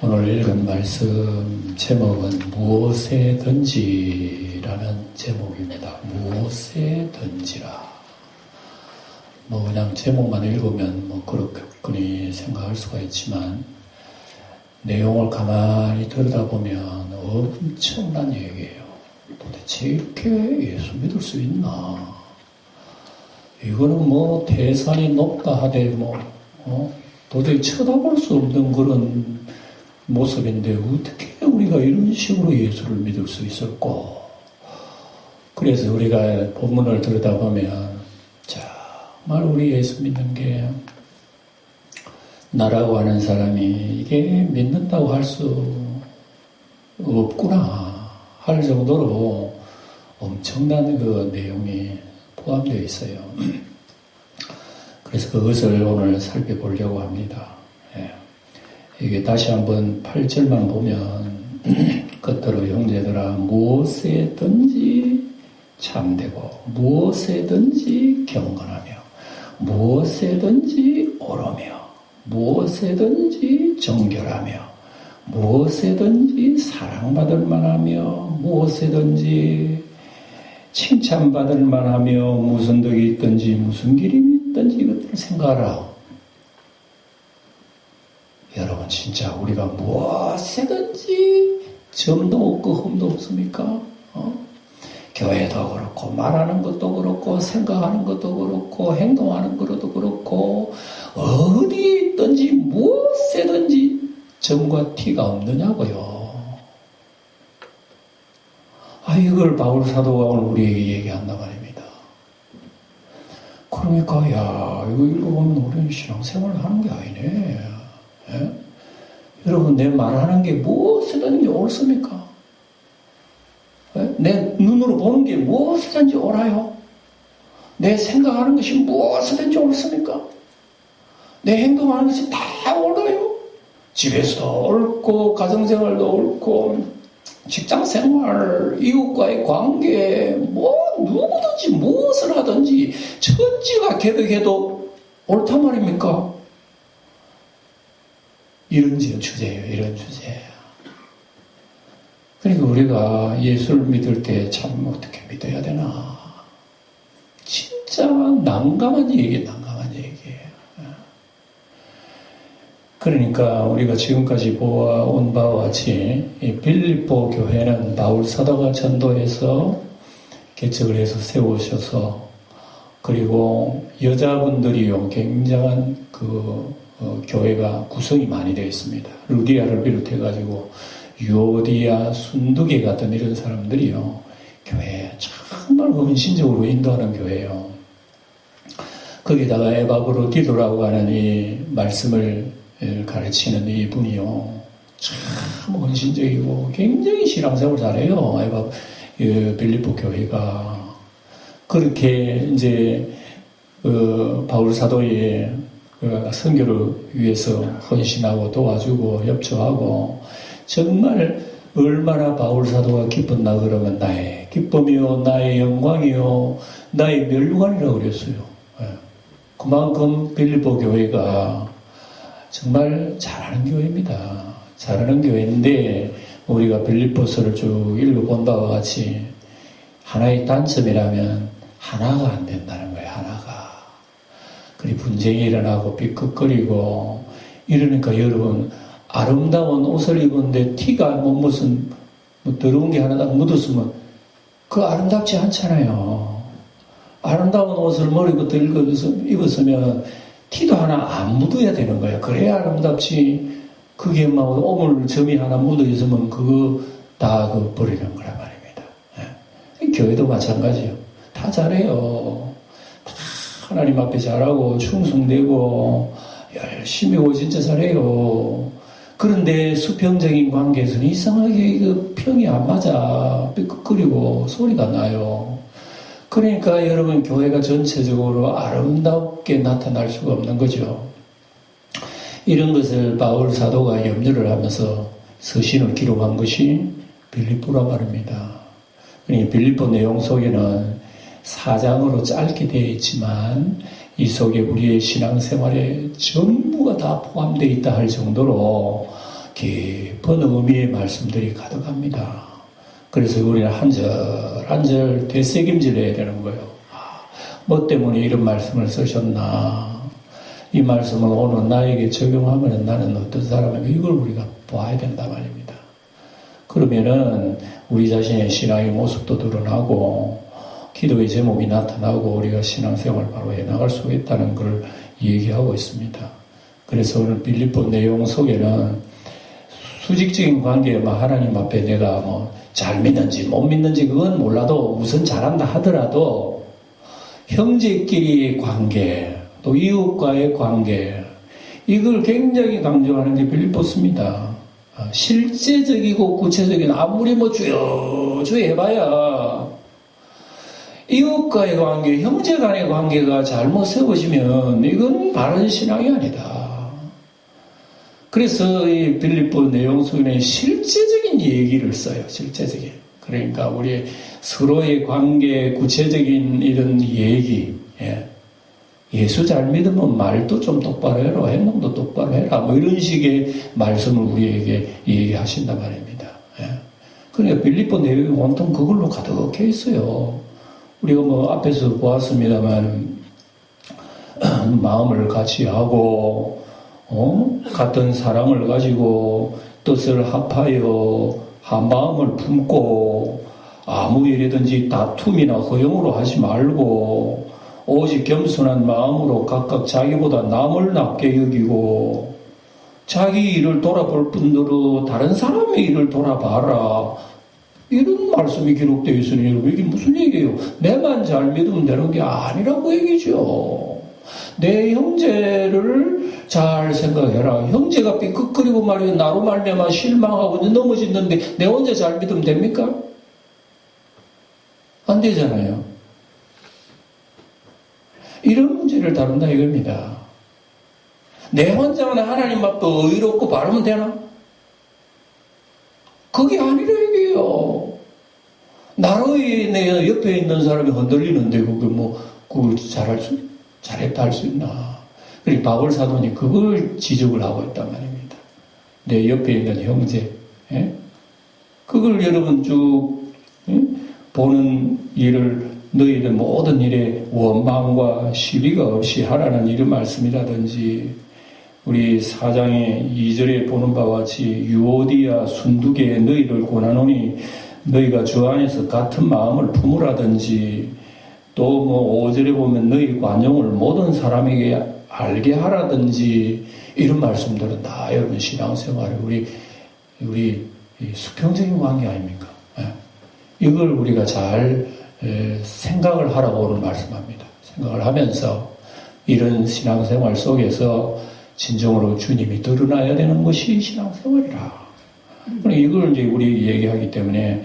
오늘 읽은 말씀 제목은 무엇에든지라는 제목입니다. 무엇에든지라. 그냥 제목만 읽으면 그렇거니 생각할 수가 있지만 내용을 가만히 들여다보면 엄청난 얘기예요. 도대체 이렇게 예수 믿을 수 있나? 이거는 대산이 높다 하되 도저히 쳐다볼 수 없는 그런 모습인데 어떻게 우리가 이런 식으로 예수를 믿을 수 있을까? 그래서 우리가 본문을 들여다보면 정말 우리 예수 믿는 게 나라고 하는 사람이 이게 믿는다고 할 수 없구나 할 정도로 엄청난 그 내용이 포함되어 있어요. 그래서 그것을 오늘 살펴보려고 합니다. 이게 다시 한번 8절만 보면 끝으로 형제들아 무엇에든지 참되고 무엇에든지 경건하며 무엇에든지 옳으며 무엇에든지 정결하며 무엇에든지 사랑받을 만하며 무엇에든지 칭찬받을 만하며 무슨 덕이 있든지 무슨 기림이 있든지 이것들을 생각하라. 여러분 진짜 우리가 무엇이든지 점도 없고 흠도 없습니까? 교회도 그렇고 말하는 것도 그렇고 생각하는 것도 그렇고 행동하는 것도 그렇고 어디 있든지 무엇이든지 점과 티가 없느냐고요. 이걸 바울 사도가 오늘 우리에게 얘기한단 말입니다. 그러니까 이거 읽어보면 우리는 신앙생활을 하는 게 아니네. 예? 여러분 내 말하는 게 무엇이든지 옳습니까? 예? 내 눈으로 보는 게 무엇이든지 옳아요? 내 생각하는 것이 무엇이든지 옳습니까? 내 행동하는 것이 다 옳아요? 집에서도 옳고 가정생활도 옳고 직장생활, 이웃과의 관계 누구든지 무엇을 하든지 천지가 개벽해도 옳단 말입니까? 이런 주제예요. 이런 주제. 그러니까 우리가 예수를 믿을 때 참 어떻게 믿어야 되나? 진짜 난감한 얘기예요. 그러니까 우리가 지금까지 보아온 바와 같이 이 빌립보 교회는 바울 사도가 전도해서 개척을 해서 세우셔서 그리고 여자분들이요 굉장한 교회가 구성이 많이 되어 있습니다. 루디아를 비롯해가지고 유오디아, 순두계 같은 이런 사람들이요 교회에 정말 헌신적으로 인도하는 교회예요. 거기다가 에바브로디도라고 하는 이 말씀을 가르치는 이분이요 참 헌신적이고 굉장히 신앙생활 잘해요. 빌립보 교회가 그렇게 이제 바울 사도의 선교를 위해서 헌신하고 도와주고 협조하고 정말 얼마나 바울 사도가 기뻤나 그러면 나의 기쁨이요 나의 영광이요 나의 멸류관이라고 그랬어요. 그만큼 빌립보 교회가 정말 잘하는 교회입니다. 잘하는 교회인데 우리가 빌립보서를 쭉 읽어본 바와 같이 하나의 단점이라면 하나가 안 된다는 거예요. 하나가. 그리고 분쟁이 일어나고 삐걱거리고 이러니까 여러분 아름다운 옷을 입었는데 티가 무슨 더러운 게 하나 딱 묻었으면 그거 아름답지 않잖아요. 아름다운 옷을 머리부터 입었으면 티도 하나 안 묻어야 되는 거야. 그래야 아름답지. 그게 오물 점이 하나 묻어 있으면 그거 다 버리는 거란 말입니다. 교회도 마찬가지예요. 다 잘해요. 다 하나님 앞에 잘하고 충성되고 열심히 진짜 잘해요. 그런데 수평적인 관계에서는 이상하게 평이 안 맞아. 삐걱거리고 소리가 나요. 그러니까 여러분 교회가 전체적으로 아름답게 나타날 수가 없는 거죠. 이런 것을 바울 사도가 염려를 하면서 서신을 기록한 것이 빌립보라 말입니다. 그러니까 빌립보 내용 속에는 4장으로 짧게 되어 있지만 이 속에 우리의 신앙생활에 전부가 다 포함되어 있다 할 정도로 깊은 의미의 말씀들이 가득합니다. 그래서 우리는 한 절 한 절 되새김질해야 되는 거예요. 뭐 때문에 이런 말씀을 쓰셨나? 이 말씀을 오늘 나에게 적용하면 나는 어떤 사람인가? 이걸 우리가 봐야 된다 말입니다. 그러면은 우리 자신의 신앙의 모습도 드러나고 기도의 제목이 나타나고 우리가 신앙생활 바로 해나갈 수 있다는 걸 얘기하고 있습니다. 그래서 오늘 빌립보 내용 속에는 수직적인 관계에 하나님 앞에 내가 잘 믿는지 못 믿는지 그건 몰라도 우선 잘한다 하더라도 형제끼리의 관계 또 이웃과의 관계 이걸 굉장히 강조하는 게 빌립보서입니다. 실제적이고 구체적인 아무리 주여 해봐야 이웃과의 관계, 형제 간의 관계가 잘못 세워지면 이건 바른 신앙이 아니다. 그래서 이 빌립보 내용 속에는 실제적인 얘기를 써요. 실제적인. 그러니까 우리 서로의 관계, 구체적인 이런 얘기. 예수 잘 믿으면 말도 좀 똑바로 해라. 행동도 똑바로 해라. 이런 식의 말씀을 우리에게 얘기하신단 말입니다. 그러니까 빌립보 내용이 온통 그걸로 가득해 있어요. 우리가 앞에서 보았습니다만, 마음을 같이 하고, 같은 사랑을 가지고, 뜻을 합하여, 한 마음을 품고, 아무 일이든지 다툼이나 허용으로 하지 말고, 오직 겸손한 마음으로 각각 자기보다 남을 낮게 여기고, 자기 일을 돌아볼 뿐더러 다른 사람의 일을 돌아봐라. 이런 말씀이 기록되어 있으니 여러분 이게 무슨 얘기예요? 내만 잘 믿으면 되는 게 아니라고 얘기죠. 내 형제를 잘 생각해라. 형제가 삐끗거리고 말이야 나로 말미암아 실망하고 넘어지는데 내 혼자 잘 믿으면 됩니까? 안 되잖아요. 이런 문제를 다룬다 이겁니다. 내 혼자만 하나님 앞에 의롭고 바르면 되나? 그게 아니라 얘기예요. 나로 인해 옆에 있는 사람이 흔들리는데 그걸 잘했다 할 수 있나? 그러니까 바울 사도니 그걸 지적을 하고 있단 말입니다. 내 옆에 있는 형제, 그걸 여러분 쭉 보는 일을 너희들 모든 일에 원망과 시비가 없이 하라는 이런 말씀이라든지 우리 4장의 2절에 보는 바와 같이 유오디아 순두계에 너희를 권하노니 너희가 주 안에서 같은 마음을 품으라든지 또 5절에 보면 너희 관용을 모든 사람에게 알게 하라든지 이런 말씀들은 다 여러분 신앙생활에 우리 수평적인 관계 아닙니까? 이걸 우리가 잘 생각을 하라고 오늘 말씀합니다. 생각을 하면서 이런 신앙생활 속에서 진정으로 주님이 드러나야 되는 것이 신앙생활이라. 이걸 이제 우리 얘기하기 때문에,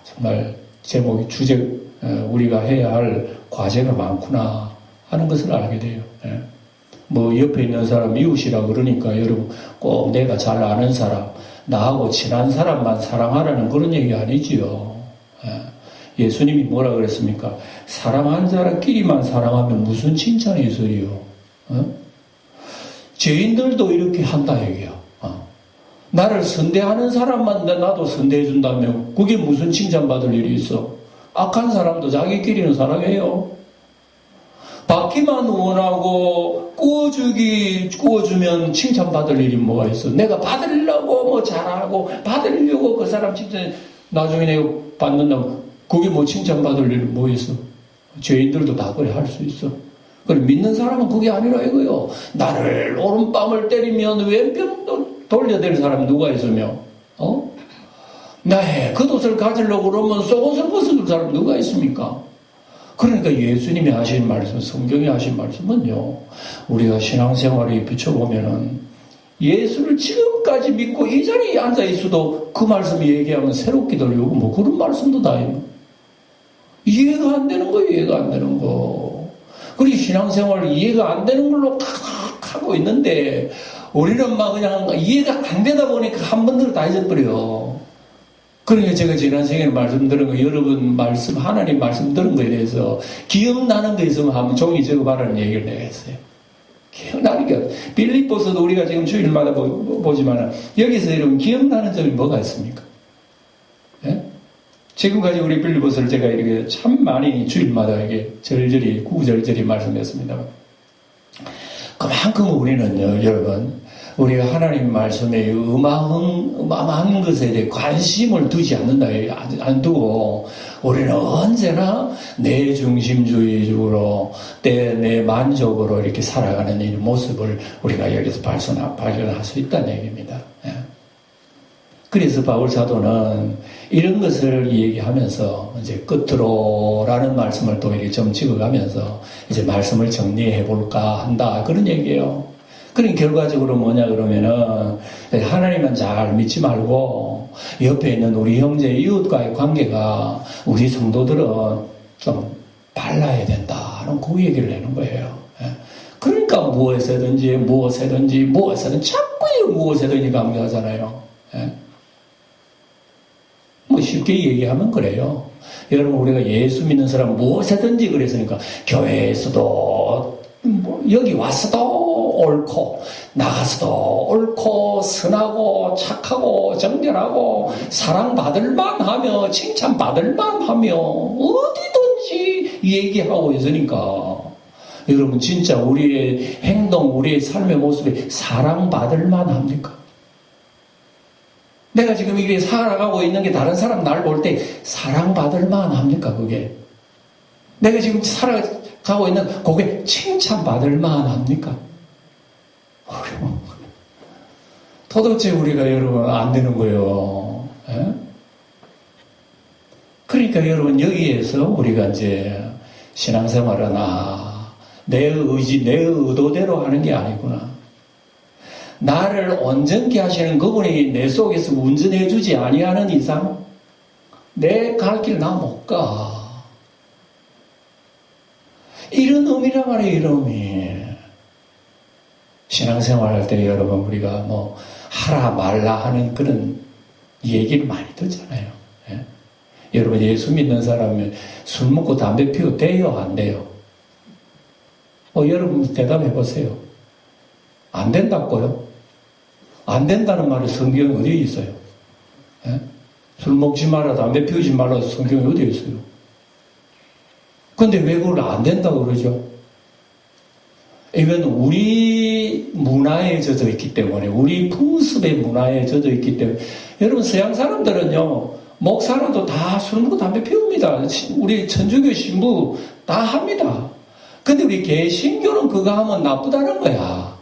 정말 제목이 우리가 해야 할 과제가 많구나 하는 것을 알게 돼요. 옆에 있는 사람 이웃이라 그러니까 여러분 꼭 내가 잘 아는 사람, 나하고 친한 사람만 사랑하라는 그런 얘기 아니지요. 예수님이 뭐라 그랬습니까? 사랑한 사람끼리만 사랑하면 무슨 칭찬이 있어요? 죄인들도 이렇게 한다 얘기야. 나를 선대하는 사람만 나도 선대해준다면 그게 무슨 칭찬받을 일이 있어? 악한 사람도 자기끼리는 사랑해요. 받기만 원하고 꾸어주면 칭찬받을 일이 뭐가 있어? 내가 받으려고 잘하고 받으려고 그 사람 칭찬 나중에 내가 받는다면 그게 칭찬받을 일이 뭐 있어? 죄인들도 다 그래 할 수 있어. 그래 믿는 사람은 그게 아니라 이거요. 나를 오른뺨을 때리면 왼편 돌려댈 사람 누가 있으며 나의 겉옷을 가지려고 그러면 속옷을 벗어줄 사람 누가 있습니까? 그러니까 예수님이 하신 말씀, 성경이 하신 말씀은요, 우리가 신앙생활에 비춰보면은 예수를 지금까지 믿고 이 자리에 앉아 있어도 그 말씀 얘기하면 새롭게 들려고 그런 말씀도 다 있는. 이해가 안 되는 거, 이해가 안 되는 거. 그리고 신앙생활 이해가 안 되는 걸로 하고 있는데 우리는 그냥 이해가 안 되다 보니까 한 번도 다 잊어버려. 그러니까 제가 지난 시간에 말씀드린 거, 여러분 하나님 말씀 들은 거에 대해서 기억나는 거 있으면 한번 종이 적어봐라는 얘기를 내가 했어요. 기억나는 게 빌립보서도 우리가 지금 주일마다 보지만 여기서 여러분 기억나는 점이 뭐가 있습니까? 예? 지금까지 우리 빌립보서를 제가 이렇게 참 많이 주일마다 이게 절절히 구절절히 말씀했습니다만 그만큼 우리는요 여러분 우리가 하나님 말씀에 어마어마한 것에 대해 관심을 두지 않는다 안 두고 우리는 언제나 내 중심주의적으로 내 만족으로 이렇게 살아가는 이 모습을 우리가 여기서 발견할 수 있다는 얘기입니다. 예. 그래서 바울 사도는 이런 것을 얘기하면서 이제 끝으로라는 말씀을 또 이렇게 좀 찍어가면서 이제 말씀을 정리해 볼까 한다 그런 얘기예요. 그러니 결과적으로 뭐냐 그러면은 하나님만 잘 믿지 말고 옆에 있는 우리 형제 이웃과의 관계가 우리 성도들은 좀 발라야 된다는 그 얘기를 하는 거예요. 그러니까 무엇에든지 자꾸 이 무엇에든지 강조하잖아요. 뭐 쉽게 얘기하면 그래요. 여러분 우리가 예수 믿는 사람 무엇에든지 그랬으니까 교회에서도 여기 와서도 옳고 나가서도 옳고 선하고 착하고 정결하고 사랑받을 만하며 칭찬받을 만하며 어디든지 얘기하고 있으니까 여러분 진짜 우리의 행동 우리의 삶의 모습이 사랑받을 만합니까? 내가 지금 이렇게 살아가고 있는 게 다른 사람 날 볼 때 사랑받을 만합니까 그게? 내가 지금 살아가고 있는 그게 칭찬받을 만합니까? 도대체 우리가 여러분 안 되는 거예요. 에? 그러니까 여러분 여기에서 우리가 이제 신앙생활은 내 의지, 내 의도대로 하는 게 아니구나. 나를 온전케 하시는 그분이 내 속에서 운전해 주지 아니하는 이상 내 갈 길 나 못 가. 이런 의미란 말이에요, 이런 의미. 신앙생활 할 때 여러분 우리가 뭐 하라 말라 하는 그런 얘기를 많이 듣잖아요. 예? 여러분 예수 믿는 사람은 술 먹고 담배 피우고 돼요 안 돼요? 여러분 대답해 보세요. 안 된다고요? 안 된다는 말이 성경에 어디에 있어요? 예? 술 먹지 마라 담배 피우지 말라 성경에 어디에 있어요? 근데 왜 그걸 안 된다고 그러죠? 이건 우리 문화에 젖어 있기 때문에 우리 풍습의 문화에 젖어 있기 때문에 여러분 서양 사람들은요 목사라도 다 술 먹고 담배 피웁니다. 우리 천주교 신부 다 합니다. 근데 우리 개신교는 그거 하면 나쁘다는 거야.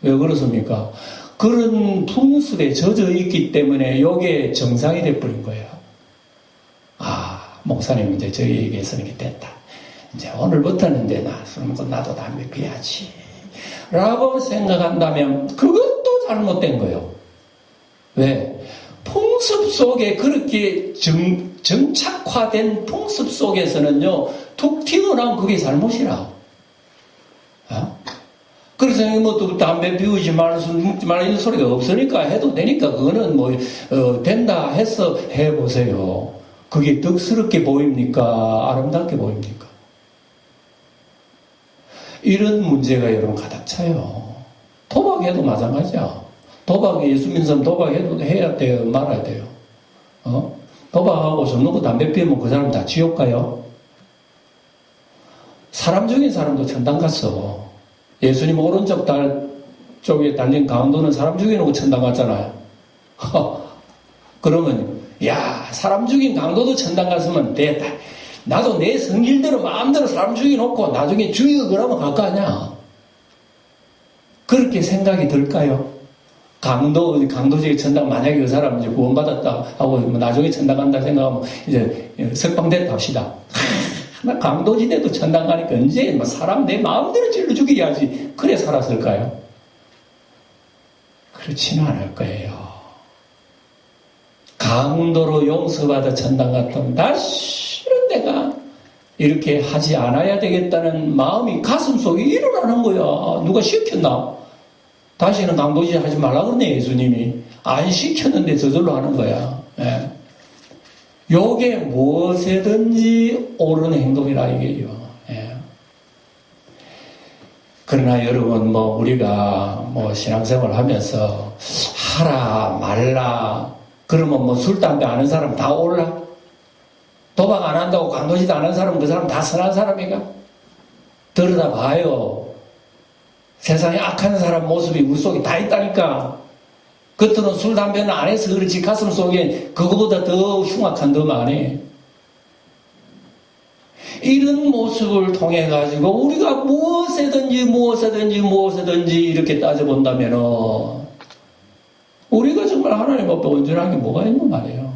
왜 그렇습니까? 그런 풍습에 젖어 있기 때문에 이게 정상이 돼버린 거예요. 목사님 이제 저희에게서는 이게 됐다. 이제 오늘부터는 이제 술 먹고 나도 담배 피워야지 라고 생각한다면 그것도 잘못된 거예요. 왜? 풍습 속에 그렇게 정착화된 풍습 속에서는요 툭 튀어나온 그게 잘못이라. 그래서 뭐 담배 피우지 말라 술 먹지 말라 이런 소리가 없으니까 해도 되니까 그거는 뭐 된다 해서 해보세요. 그게 덕스럽게 보입니까? 아름답게 보입니까? 이런 문제가 여러분 가득 차요. 도박해도 마찬가지야. 도박에 예수 믿는 사람 도박해도 해야 돼요? 말아야 돼요? 도박하고 술 먹고 담배 피우면 그 사람 다 지옥 가요? 사람 중인 사람도 천당 갔어. 예수님 오른쪽 쪽에 달린 강도는 사람 죽여놓고 천당 갔잖아요. 그러면 사람 죽인 강도도 천당 갔으면 됐다. 나도 내 성질대로 마음대로 사람 죽여놓고 나중에 주의고 그러면 갈 거 아니야. 그렇게 생각이 들까요? 강도직에 천당 만약에 그 사람 이제 구원받았다 하고 나중에 천당 간다 생각하면 이제 석방됐다 합시다. 나 강도지대도 천당 가니까 언제 사람 내 마음대로 찔러 죽여야지. 그래 살았을까요? 그렇지는 않을 거예요. 강도로 용서받아 천당 갔다면 다시는 내가 이렇게 하지 않아야 되겠다는 마음이 가슴속에 일어나는 거야. 누가 시켰나? 다시는 강도질 하지 말라고 그러네 예수님이. 안 시켰는데 저절로 하는 거야. 예. 요게 무엇이든지 옳은 행동이라 이게요. 예. 그러나 여러분, 우리가 신앙생활 하면서 하라, 말라, 그러면 술, 담배 아는 사람 다 올라? 도박 안 한다고 강도짓 안 하는 사람, 그 사람 다 선한 사람인가? 들여다 봐요. 세상에 악한 사람 모습이 우리 속에 다 있다니까. 겉으로는 술, 담배는 안 해서 그렇지 가슴 속에 그거보다 더 흉악한 더 많이. 이런 모습을 통해 가지고 우리가 무엇이든지 이렇게 따져본다면 우리가 정말 하나님 앞에 온전한 게 뭐가 있는 말이에요.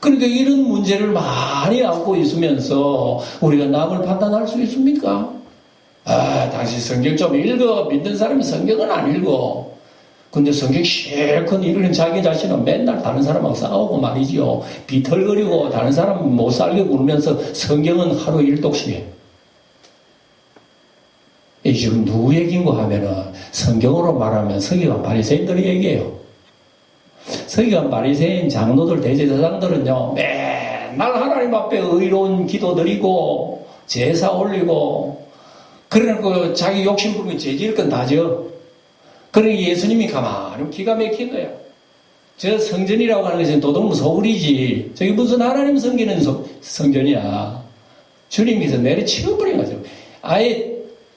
그러니까 이런 문제를 많이 안고 있으면서 우리가 남을 판단할 수 있습니까? 당신 성경 좀 읽어. 믿는 사람이 성경은 안 읽어. 근데 성경 실컷 읽는 자기 자신은 맨날 다른 사람하고 싸우고 말이지요. 비틀거리고 다른 사람 못 살게 굴면서 성경은 하루 1독씩 해. 이 지금 누구 얘기인고 하면은 성경으로 말하면 서기관 바리새인들이 얘기해요. 서기관 바리새인 장로들 대제사장들은요 맨날 하나님 앞에 의로운 기도 드리고 제사 올리고 그러니까 자기 욕심 부리면 죄지을 건 다 져. 그러니까 예수님이 가만히 기가 막힌 거야. 저 성전이라고 하는 것은 도둑무 소굴이지. 저기 무슨 하나님 섬기는 성전이야. 주님께서 내려치워버린 거죠. 아예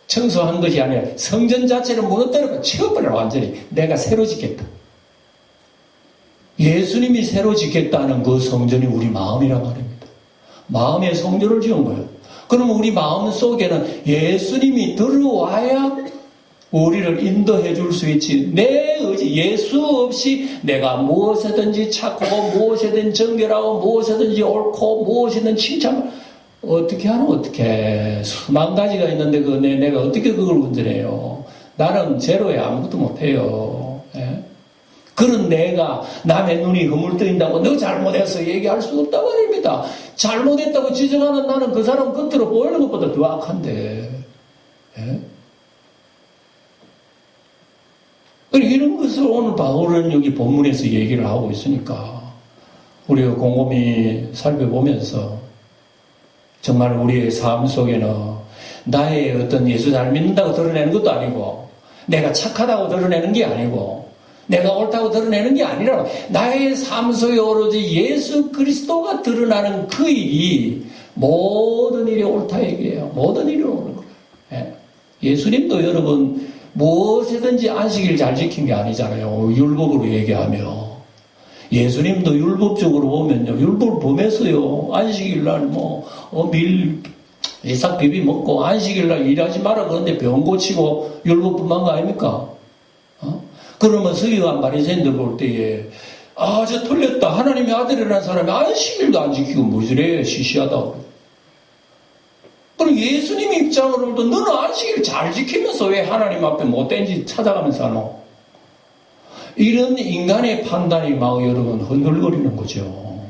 청소한 것이 아니라 성전 자체를 무너뜨려 치워버려 완전히. 내가 새로 짓겠다. 예수님이 새로 짓겠다는 그 성전이 우리 마음이란 말입니다. 마음의 성전을 지은 거예요. 그러면 우리 마음 속에는 예수님이 들어와야 우리를 인도해 줄 수 있지. 내 의지, 예수 없이 내가 무엇이든지 착하고 무엇이든 정결하고 무엇이든지 옳고 무엇이든 칭찬 어떻게 하는 어떻게 수만 가지가 있는데 내가 어떻게 그걸 운전해요. 나는 제로에 아무것도 못해요. 예? 그런 내가 남의 눈이 흐물뜨인다고 너 잘못했어 얘기할 수 없단 말입니다. 잘못했다고 지적하는 나는 그 사람 겉으로 보이는 것보다 더 악한데. 예? 이런 것을 오늘 바울은 여기 본문에서 얘기를 하고 있으니까 우리가 곰곰이 살펴보면서 정말 우리의 삶 속에는 나의 어떤 예수 잘 믿는다고 드러내는 것도 아니고 내가 착하다고 드러내는 게 아니고 내가 옳다고 드러내는 게 아니라 나의 삶 속에 오로지 예수 그리스도가 드러나는 그 일이 모든 일이 옳다 얘기예요. 모든 일이 옳은 거예요. 예수님도 여러분 무엇이든지 안식일 잘 지킨 게 아니잖아요. 율법으로 얘기하며. 예수님도 율법적으로 보면요. 율법을 범했어요. 안식일날 이삭 비비 먹고 안식일날 일하지 마라 그런데 병 고치고 율법 범한 거 아닙니까? 그러면 서기관 바리새인들 볼 때에 저 틀렸다. 하나님의 아들이라는 사람이 안식일도 안 지키고 무지래 시시하다고. 그럼 예수님 입장으로도 너는 안식일 잘 지키면서 왜 하나님 앞에 못된 짓 찾아가면서 하노? 이런 인간의 판단이 막 여러분 흔들거리는 거죠.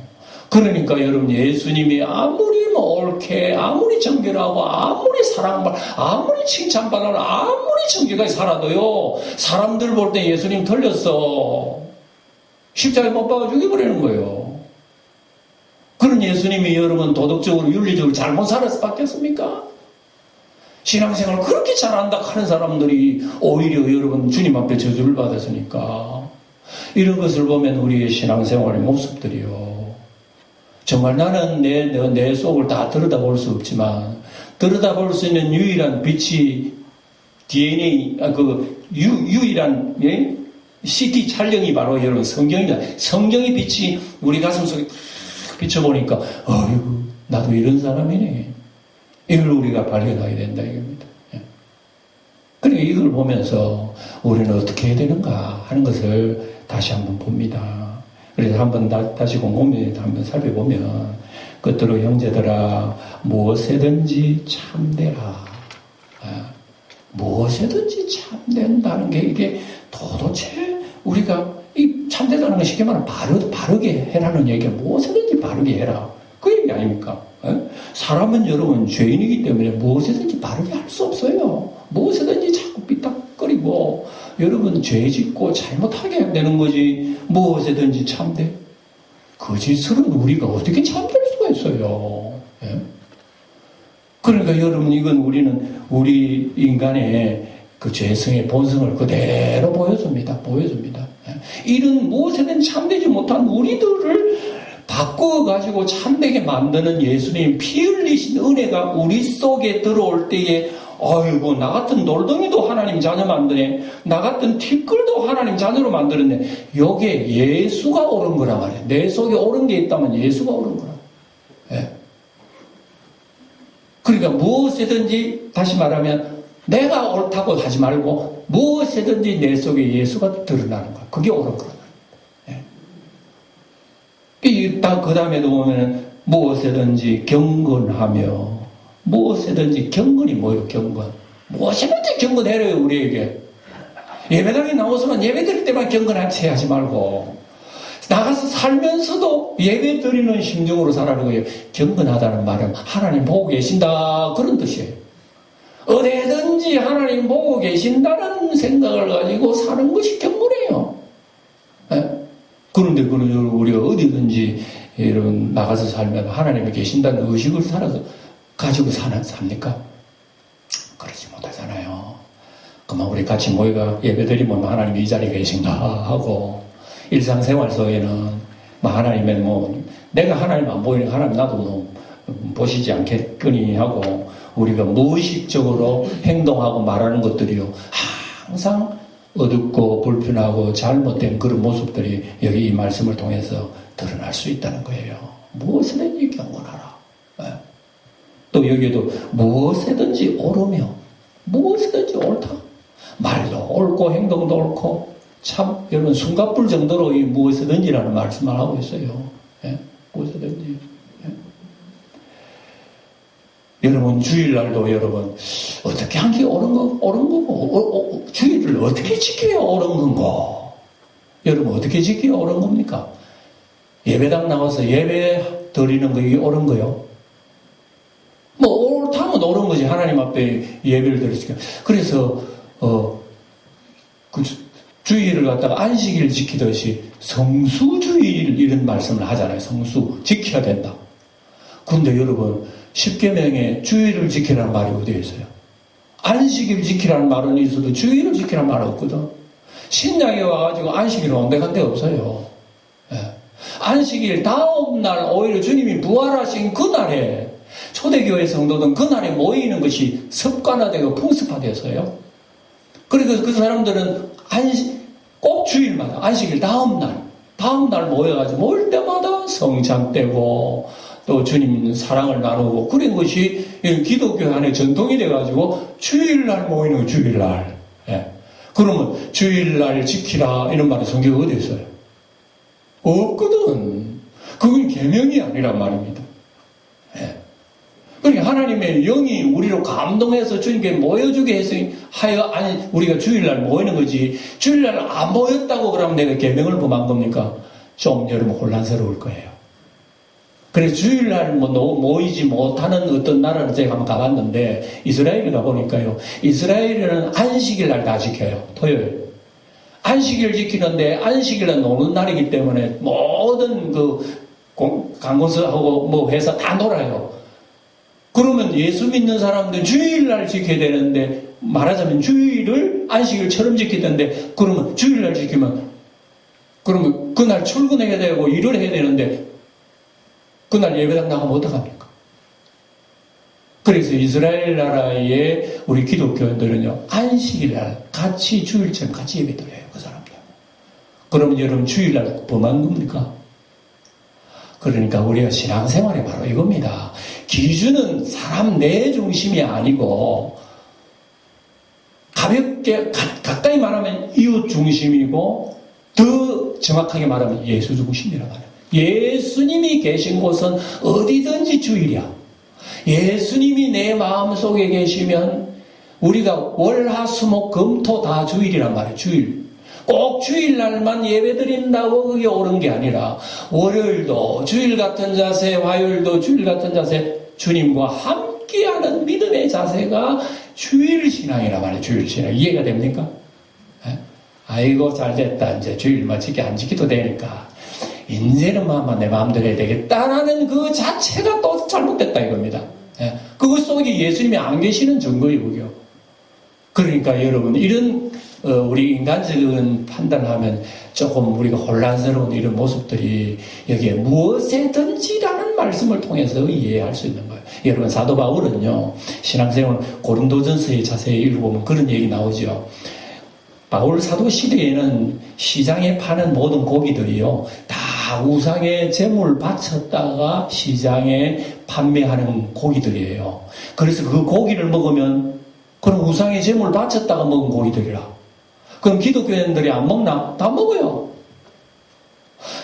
그러니까 여러분 예수님이 아무리 옳게 아무리 정결하고 아무리 사랑받 아무리 칭찬받아 아무리 정결하게 살아도요 사람들 볼 때 예수님 틀렸어. 십자가에 못 박아 죽여버리는 거예요. 그런 예수님이 여러분 도덕적으로 윤리적으로 잘못 살아서 바뀌었습니까? 신앙생활 그렇게 잘한다 하는 사람들이 오히려 여러분 주님 앞에 저주를 받았으니까 이런 것을 보면 우리의 신앙생활의 모습들이요. 정말 나는 내 속을 다 들여다볼 수 없지만 들여다볼 수 있는 유일한 빛이 DNA 유일한 CT 촬영이 바로 여러분 성경이다. 성경의 빛이 우리 가슴 속에 비춰보니까 어휴 나도 이런 사람이네. 이걸 우리가 발견하게 된다 이겁니다. 그러니까 이걸 보면서 우리는 어떻게 해야 되는가 하는 것을 다시 한번 봅니다. 그래서 한번 다시 곰곰이 한번 살펴보면 끝으로 형제들아 무엇이든지 참되라. 무엇이든지 참된다는 게 이게 도대체 우리가 이 참되다는 건 쉽게 말하면 바르게 해라는 얘기야. 무엇이든지 바르게 해라. 그 얘기 아닙니까? 사람은 여러분 죄인이기 때문에 무엇이든지 바르게 할 수 없어요. 무엇이든지 자꾸 삐딱거리고 여러분 죄 짓고 잘못하게 되는 거지. 무엇이든지 참돼. 거짓을은 우리가 어떻게 참될 수가 있어요. 그러니까 여러분, 이건 우리 인간의 그 죄성의 본성을 그대로 보여줍니다. 이런 무엇에든 참되지 못한 우리들을 바꿔가지고 참되게 만드는 예수님 피 흘리신 은혜가 우리 속에 들어올 때에, 아이고, 나 같은 돌덩이도 하나님 자녀 만드네. 나 같은 티끌도 하나님 자녀로 만들었네. 요게 예수가 옳은 거란 말이에요. 내 속에 옳은 게 있다면 예수가 옳은 거라. 예. 그러니까 무엇이든지, 다시 말하면 내가 옳다고 하지 말고 무엇이든지 내 속에 예수가 드러나는 거야. 그게 옳은 거란 말이에요. 예. 그 다음에도 보면 무엇이든지 경건하며, 무엇이든지 경건이 뭐예요? 경건. 무엇이든지 경건해요, 우리에게. 예배당에 나오서만 예배 드릴 때만 경건한 채 하지 말고, 나가서 살면서도 예배 드리는 심정으로 살아라는 거예요. 경건하다는 말은 하나님 보고 계신다, 그런 뜻이에요. 어디든지 하나님 보고 계신다는 생각을 가지고 사는 것이 경건이에요. 예? 그런데 우리가 어디든지 여러분 나가서 살면 하나님이 계신다는 의식을 가지고 삽니까? 그러지 못하잖아요. 그만 우리 같이 모여가 예배드리면 하나님이 이 자리에 계신가 하고, 일상생활 속에는 하나님은 내가 하나님 안 보이는 하나님 나도 보시지 않겠거니 하고, 우리가 무의식적으로 행동하고 말하는 것들이요, 항상 어둡고 불편하고 잘못된 그런 모습들이 여기 이 말씀을 통해서 드러날 수 있다는 거예요. 무엇이든지 경건하라. 또 여기에도 무엇이든지 옳으며, 무엇이든지 옳다. 말도 옳고 행동도 옳고, 참 여러분 숨가쁠 정도로 이 무엇이든지라는 말씀을 하고 있어요. 예? 무엇이든지. 예? 여러분 주일날도 여러분 어떻게 한 게 옳은 거고, 주일을 어떻게 지켜야 옳은 건가? 여러분 어떻게 지켜야 옳은 겁니까? 예배당 나와서 예배 드리는 거 이게 옳은 거요? 옳다면 옳은 거지. 하나님 앞에 예배를 드리니까. 그래서 주일을 갖다가 안식일 지키듯이 성수주일 이런 말씀을 하잖아요. 성수 지켜야 된다. 그런데 여러분 10계명에 주일을 지키라는 말이 어디에 있어요? 안식일 지키라는 말은 있어도 주일을 지키라는 말은 없거든. 신약에 와가지고 안식일은 온데간 데 없어요. 예. 안식일 다음 날 오히려 주님이 부활하신 그날에 초대교회 성도들은 그날에 모이는 것이 습관화되고 풍습화되었어요. 그래서 그 사람들은 꼭 주일마다 안식일 다음 날 모여가지고 모일 때마다 성찬 때고 또 주님 사랑을 나누고 그런 것이 기독교 안에 전통이 돼가지고 주일날 모이는 거, 주일날. 예. 그러면 주일날 지키라 이런 말이 성경에 어디 있어요? 없거든. 그건 계명이 아니란 말입니다. 예. 그러니까 하나님의 영이 우리로 감동해서 주님께 모여주게 해서 우리가 주일날 모이는 거지. 주일날 안 모였다고 그러면 내가 계명을 범한 겁니까? 좀 여러분 혼란스러울 거예요. 그래서 주일날 모이지 못하는 어떤 나라를 제가 한번 가봤는데, 이스라엘에 가보니까요, 이스라엘은 안식일날 다 지켜요. 토요일. 안식일 지키는데, 안식일은 노는 날이기 때문에 모든 관공서하고 회사 다 놀아요. 그러면 예수 믿는 사람들 주일날 지켜야 되는데, 말하자면 주일을 안식일처럼 지키던데, 그러면 주일날 지키면, 그러면 그날 출근해야 되고 일을 해야 되는데, 그날 예배당 나가면 어떡합니까? 그래서 이스라엘 나라의 우리 기독교인들은요, 안식일날 같이 주일처럼 같이 예배드려요, 그 사람들. 그러면 여러분 주일날 범한 겁니까? 그러니까 우리가 신앙생활이 바로 이겁니다. 기준은 사람 내 중심이 아니고 가볍게 가까이 말하면 이웃 중심이고 더 정확하게 말하면 예수 중심이라고 하는. 예수님이 계신 곳은 어디든지 주일이야. 예수님이 내 마음속에 계시면 우리가 월화수목 금토 다 주일이란 말이에요. 주일. 꼭 주일날만 예배드린다고 그게 옳은 게 아니라 월요일도 주일 같은 자세, 화요일도 주일 같은 자세, 주님과 함께하는 믿음의 자세가 주일신앙이란 말이에요. 주일신앙. 이해가 됩니까? 에? 아이고 잘됐다. 이제 주일만 안 지켜도 되니까. 이제는 내 마음대로 해야 되겠다라는 그 자체가 또 잘못됐다 이겁니다. 예. 그것 속에 예수님이 안 계시는 증거예요, 그게. 그러니까 여러분, 이런, 우리 인간적인 판단을 하면 조금 우리가 혼란스러운 이런 모습들이 여기에 무엇에든지라는 말씀을 통해서 이해할 수 있는 거예요. 여러분, 사도 바울은요, 신앙생활 고린도전서에 자세히 읽어보면 그런 얘기 나오죠. 바울 사도 시대에는 시장에 파는 모든 고기들이요, 다 우상의 제물 바쳤다가 시장에 판매하는 고기들이에요. 그래서 그 고기를 먹으면, 그럼 우상의 제물 바쳤다가 먹은 고기들이라. 그럼 기독교인들이 안 먹나? 다 먹어요.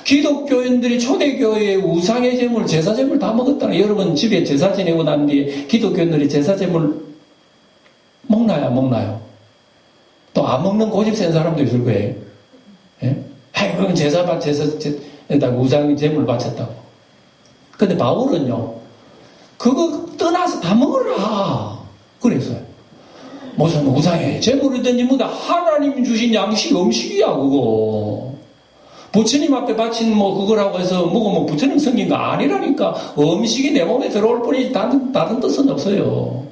기독교인들이 초대교회의 우상의 제물, 제사 제물 다 먹었다는. 여러분 집에 제사 지내고 난 뒤에 기독교인들이 제사 제물 먹나요? 안 먹나요? 또 안 먹는 고집 센 사람도 있을 거예요. 예? 아이, 그럼 제사에다 우상 제물 바쳤다고. 근데 바울은요, 그거 떠나서 다 먹어라. 그랬어요. 무슨 우상의 제물이든지 뭐다 하나님이 주신 양식 음식이야 그거. 부처님 앞에 바친 뭐 그거라고 해서 먹으면 부처님 생긴 거 아니라니까. 음식이 내 몸에 들어올 뿐이지 다른 뜻은 없어요.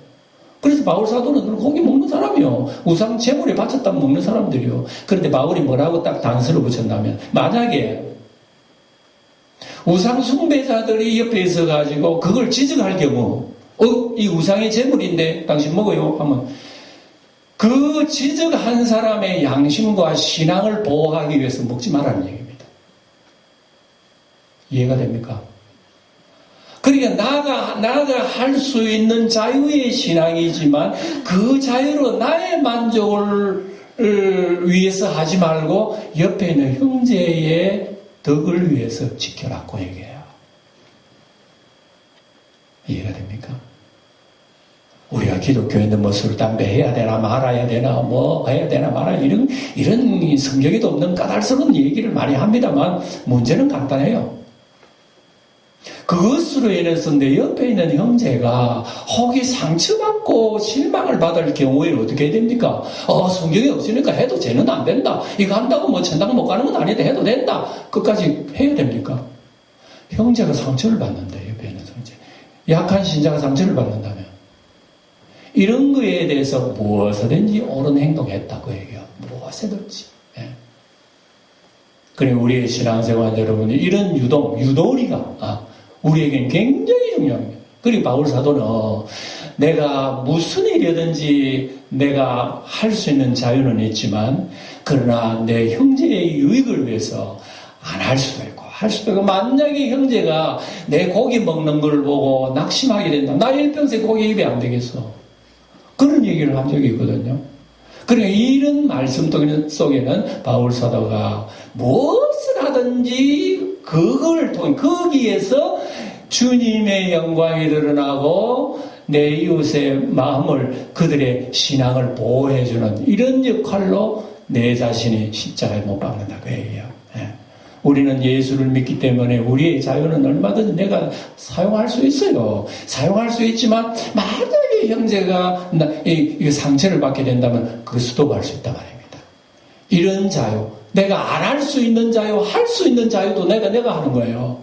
그래서 바울 사도는 고기 먹는 사람이요. 우상 제물에 바쳤다면 먹는 사람들이요. 그런데 바울이 뭐라고 딱 단서를 붙였냐면, 만약에 우상 숭배자들이 옆에 있어가지고 그걸 지적할 경우, 이 우상의 제물인데 당신 먹어요 하면, 그 지적한 사람의 양심과 신앙을 보호하기 위해서 먹지 말라는 얘기입니다. 이해가 됩니까? 그러니까 나가 할 수 있는 자유의 신앙이지만 그 자유로 나의 만족을 위해서 하지 말고 옆에 있는 형제의 덕을 위해서 지켜라고 얘기해요. 이해가 됩니까? 우리가 기독교인들 뭐 술, 담배 해야 되나 말아야 되나 뭐 해야 되나 말아야 이런 성경에도 없는 까닭스러운 얘기를 많이 합니다만 문제는 간단해요. 그것으로 인해서 내 옆에 있는 형제가 혹이 상처받고 실망을 받을 경우에는 어떻게 해야 됩니까? 성경이 없으니까 해도 쟤는 안 된다. 이거 한다고 뭐 천당 못 가는 건 아닌데 해도 된다. 끝까지 해야 됩니까? 형제가 상처를 받는데, 옆에 있는 형제. 약한 신자가 상처를 받는다면. 이런 거에 대해서 무엇이든지 옳은 행동했다고 얘기해요. 무엇이든지. 예. 그리고 우리의 신앙생활 여러분이 이런 유도리가 우리에게는 굉장히 중요합니다. 그리고 바울 사도는 내가 무슨 일이든지 내가 할 수 있는 자유는 있지만 그러나 내 형제의 유익을 위해서 안 할 수도 있고 할 수도 있고, 만약에 형제가 내 고기 먹는 걸 보고 낙심하게 된다. 나 일평생 고기 입에 안 되겠어. 그런 얘기를 한 적이 있거든요. 그러니까 이런 말씀 속에는 바울 사도가 무엇을 하든지 그걸 통해 거기에서 주님의 영광이 드러나고 내 이웃의 마음을, 그들의 신앙을 보호해주는 이런 역할로 내 자신이 십자가에 못 박는다고 얘기해요. 우리는 예수를 믿기 때문에 우리의 자유는 얼마든지 내가 사용할 수 있어요. 사용할 수 있지만 만약에 형제가 이 상처를 받게 된다면 그 스톱할 수 있단 말입니다. 이런 자유, 내가 안 할 수 있는 자유, 할 수 있는 자유도 내가 하는 거예요.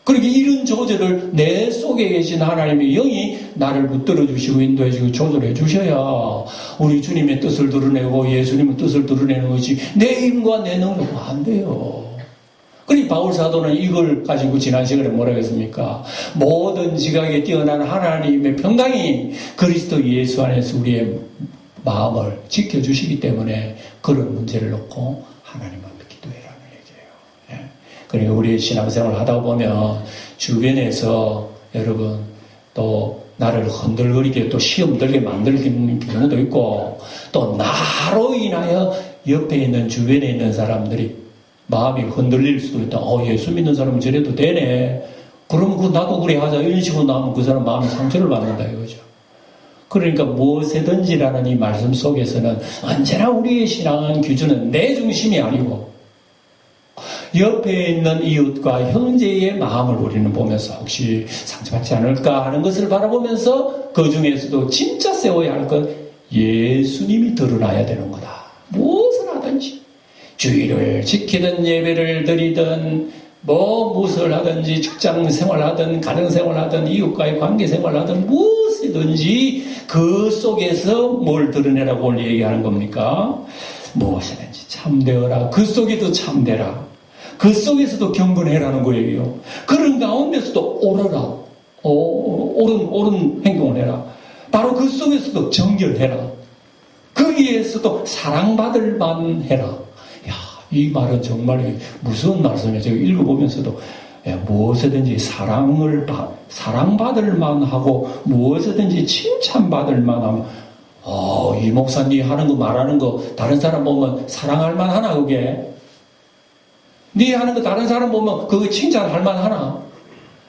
그러니까 이런 조절을 내 속에 계신 하나님의 영이 나를 붙들어 주시고 인도해 주시고 조절해 주셔야 우리 주님의 뜻을 드러내고 예수님의 뜻을 드러내는 것이 내 힘과 내 능력은 안 돼요. 그러니까 바울 사도는 이걸 가지고 지난 시간에 뭐라고 했습니까? 모든 지각에 뛰어난 하나님의 평강이 그리스도 예수 안에서 우리의 마음을 지켜주시기 때문에 그런 문제를 놓고 하나님을 기도해라는 얘기예요. 그러니까 우리 신앙생활을 하다 보면 주변에서 여러분 또 나를 흔들거리게 또 시험 들게 만들는 경우도 있고 또 나로 인하여 옆에 있는 주변에 있는 사람들이 마음이 흔들릴 수도 있다. 예수 믿는 사람은 저래도 되네. 그러면 나도 그래 하자. 이런 식으로 나오면 그 사람 마음에 상처를 받는다 이거죠. 그러니까 무엇이든지라는 이 말씀 속에서는 언제나 우리의 신앙은 기준은 내 중심이 아니고 옆에 있는 이웃과 형제의 마음을 우리는 보면서 혹시 상처받지 않을까 하는 것을 바라보면서 그 중에서도 진짜 세워야 할 것 예수님이 드러나야 되는 거다. 무엇을 하든지 주의를 지키든 예배를 드리든 무엇을 하든지 직장 생활하든 가정 생활하든 이웃과의 관계 생활하든 무엇이든지 그 속에서 뭘 드러내라고 오늘 얘기하는 겁니까? 무엇이든지 참되어라. 그 속에도 참되라. 그 속에서도 경건해라는 거예요. 그런 가운데서도 오르라. 옳은 행동을 해라. 바로 그 속에서도 정결해라. 거기에서도 사랑받을 만해라. 야, 이 말은 정말 무서운 말씀이에요. 제가 읽어보면서도 무엇이든지 사랑받을 만하고 무엇이든지 칭찬받을 만하면 이 목사님 하는 거 말하는 거 다른 사람 보면 사랑할 만하나 그게? 네 하는 거 다른 사람 보면 그거 칭찬할 만하나?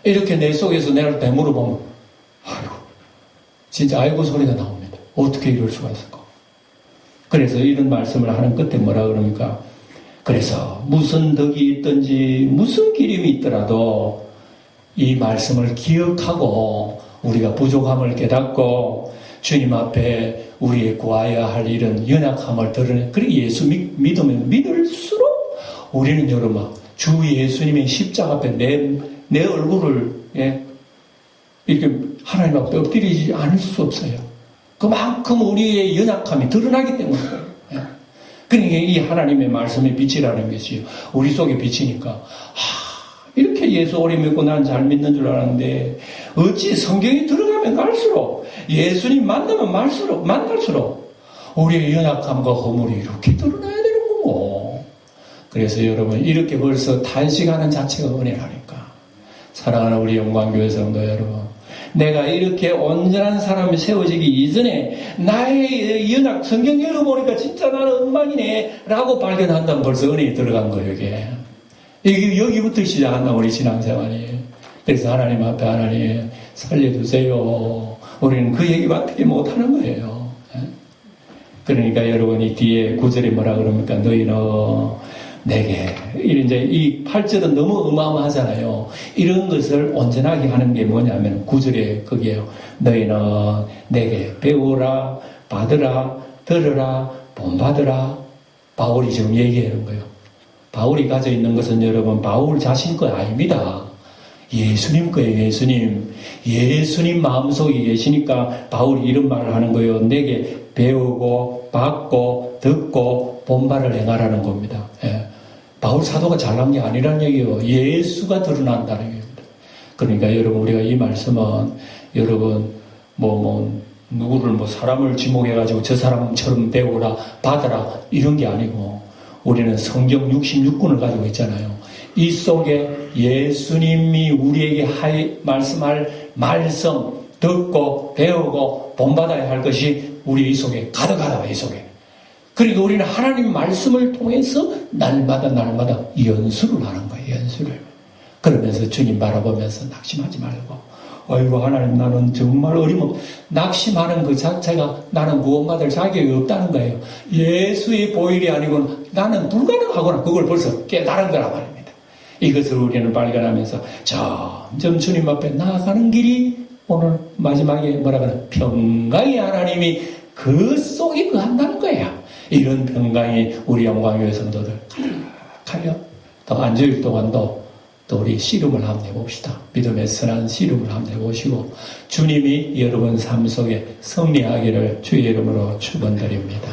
이렇게 내 속에서 내가 되물어보면 아이고 진짜 아이고 소리가 나옵니다. 어떻게 이럴 수가 있을까? 그래서 이런 말씀을 하는 끝에 뭐라 그럽니까? 그래서 무슨 덕이 있든지 무슨 기림이 있더라도 이 말씀을 기억하고 우리가 부족함을 깨닫고 주님 앞에 우리의 구하여야 할 이런 연약함을 드러내. 그리고 예수 믿으면 믿을수록 우리는 여러분 주 예수님의 십자가 앞에 내 얼굴을 이렇게 하나님 앞에 엎드리지 않을 수 없어요. 그만큼 우리의 연약함이 드러나기 때문이에요. 그러니까 이 하나님의 말씀의 빛이라는 것이 우리 속에 비치니까 이렇게 예수 오래 믿고 난 잘 믿는 줄 알았는데 어찌 성경이 들어가면 갈수록 예수님 만나면 만날수록 우리의 연약함과 허물이 이렇게 드러나야 되는 거고. 그래서 여러분 이렇게 벌써 탄식하는 자체가 은혜라니까. 사랑하는 우리 영광교회 성도 여러분, 내가 이렇게 온전한 사람이 세워지기 이전에 나의 연약, 성경 열어보니까 진짜 나는 엉망이네 라고 발견한다면 벌써 은혜에 들어간 거예요. 이게 여기부터 시작한다 우리 신앙생활이. 그래서 하나님 앞에 하나님 살려주세요. 우리는 그 얘기밖에 못하는 거예요. 그러니까 여러분이 뒤에 9절에 뭐라 그럽니까? 너희는 내게, 이제 이 8절은 너무 어마어마하잖아요. 이런 것을 온전하게 하는 게 뭐냐면 9절에 거기에요. 너희는 내게 배우라, 받으라, 들으라, 본받으라. 바울이 지금 얘기하는 거예요. 바울이 가져 있는 것은 여러분 바울 자신 거 아닙니다. 예수님 거예요. 예수님 마음속에 계시니까 바울이 이런 말을 하는 거예요. 내게 배우고 받고 듣고 본받을 행하라는 겁니다. 바울 사도가 잘난 게 아니라는 얘기예요. 예수가 드러난다는 얘기입니다. 그러니까 여러분 우리가 이 말씀은 여러분 누구를 사람을 지목해가지고 저 사람처럼 배우라 받아라 이런 게 아니고 우리는 성경 66권을 가지고 있잖아요. 이 속에 예수님이 우리에게 말씀할 말씀 듣고 배우고 본받아야 할 것이 우리 이 속에 가득하다. 이 속에. 그러니까 우리는 하나님 말씀을 통해서 날마다 연수를 하는 거예요. 연수를. 그러면서 주님 바라보면서 낙심하지 말고 아이고 하나님 나는 정말 낙심하는 그 자체가 나는 구원받을 자격이 없다는 거예요. 예수의 보혈이 아니고 나는 불가능하구나. 그걸 벌써 깨달은 거란 말입니다. 이것을 우리는 발견하면서 점점 주님 앞에 나아가는 길이 오늘 마지막에 뭐라 그러나 평강의 하나님이 그 속에 거한다는 거예요. 이런 평강이 우리 영광교회 성도들 가득하여 더 안주일 동안도 또 우리 씨름을 한번 해봅시다. 믿음의 선한 씨름을 한번 해보시고 주님이 여러분 삶 속에 승리하기를 주의 이름으로 축원드립니다.